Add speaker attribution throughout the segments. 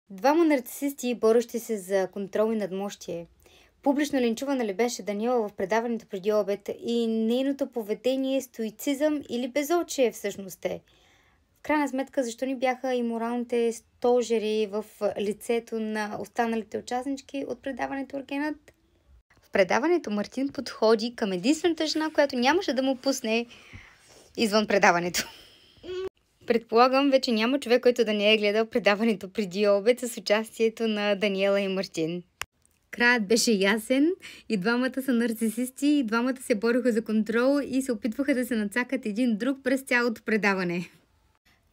Speaker 1: Двама нарцисисти, борещи се за контрол и надмощие. Публично линчувана ли беше Даниела в предаването преди обед и нейното поведение, стоицизъм или безочие всъщност е? В крайна сметка, защо ни бяха и моралните стожери в лицето на останалите участнички от предаването Аргенът? В предаването Мартин подходи към единствената жена, която нямаше да му пусне извън предаването. Предполагам, вече няма човек, който да не е гледал предаването преди обед с участието на Даниела и Мартин. Краят беше ясен, и двамата са нарцисисти, и двамата се бориха за контрол и се опитваха да се нацакат един друг през цялото предаване.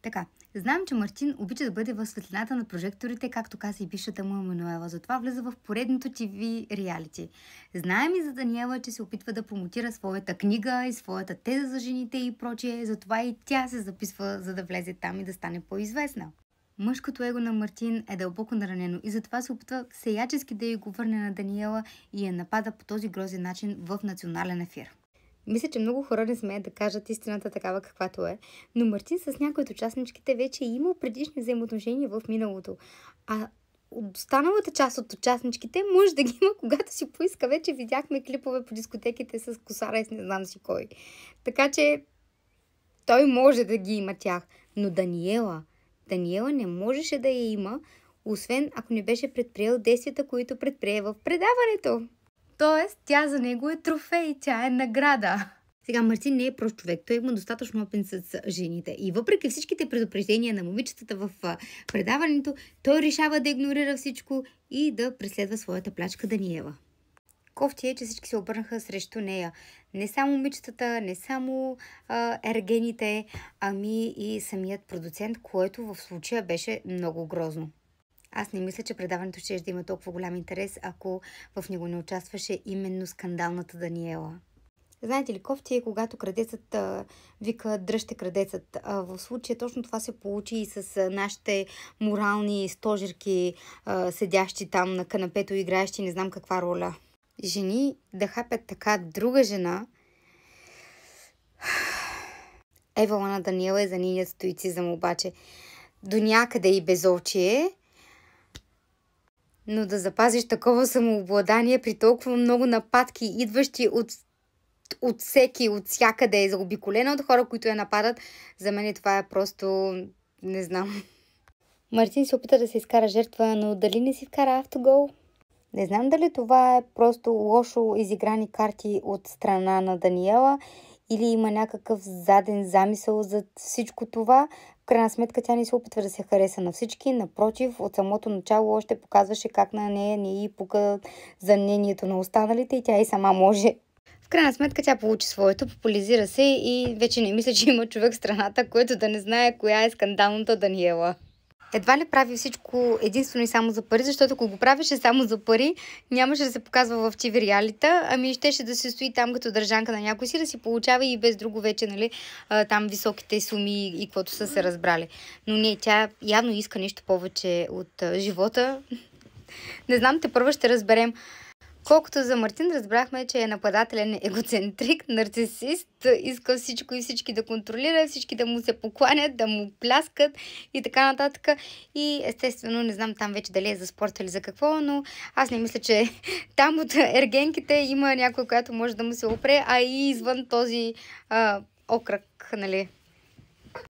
Speaker 1: Така, знам, че Мартин обича да бъде в светлината на прожекторите, както каза и бившата му Емануела. Затова влиза в поредното ТВ реалити. Знаем и за Даниела, че се опитва да промотира своята книга и своята теза за жените и прочее. Затова и тя се записва, за да влезе там и да стане по-известна. Мъжкото его на Мартин е дълбоко наранено и затова се опитва всеячески да й го върне на Даниела и я напада по този грозен начин в национален ефир. Мисля, че много хора не смеят да кажат истината такава каквато е, но Мартин с някои от участничките вече е имал предишни взаимоотношения в миналото. А останалата част от участничките може да ги има, когато си поиска. Вече видяхме клипове по дискотеките с косара и с не знам си кой. Така че той може да ги има тях. Но Даниела не можеше да я има, освен ако не беше предприел действията, които предприе в предаването. Тоест, тя за него е трофей, тя е награда. Сега Мартин не е прост човек, той има достатъчно опит с жените. И въпреки всичките предупреждения на момичетата в предаването, той решава да игнорира всичко и да преследва своята плячка Даниела. Кофти е, че всички се обърнаха срещу нея. Не само момичетата, не само ергените, ами и самият продуцент, което в случая беше много грозно. Аз не мисля, че предаването ще да има толкова голям интерес, ако в него не участваше именно скандалната Даниела. Знаете ли, кофти е, когато крадецът вика дръжте крадецът. В случая точно това се получи и с нашите морални стожерки, седящи там на канапето, играещи не знам каква роля. Жени да хапят така друга жена. Евала на Даниела е за нейният стоицизъм обаче. До някъде и безочие, но да запазиш такова самообладание при толкова много нападки, идващи от всеки, от всякъде, заобиколена от хора, които я нападат, за мен това е просто... не знам. Мартин се опита да се изкара жертва, но дали не си вкара автогол? Не знам дали това е просто лошо изиграни карти от страна на Даниела или има някакъв заден замисъл за всичко това. В крайна сметка тя не се опитва да се хареса на всички. Напротив, от самото начало още показваше как на нея не й пука за мнението на останалите и тя и сама може. В крайна сметка тя получи своето, популяризира се и вече не мисля, че има човек в страната, който да не знае коя е скандалната Даниела. Едва ли прави всичко единствено и само за пари, защото ако го правеше само за пари, нямаше да се показва в TV реалита, ами щеше да се стои там като държанка на някой си, да си получава и без друго вече, нали, там високите суми и каквото са се разбрали. Но не, тя явно иска нещо повече от живота. Не знам, тепърва ще разберем. Колкото за Мартин, разбрахме, че е нападателен егоцентрик, нарцисист, иска всичко и всички да контролира, всички да му се покланят, да му пляскат и така нататък. И естествено, не знам там вече дали е за спорт или за какво, но аз не мисля, че там от ергенките има някой, която може да му се опре, а и извън този окръг, нали.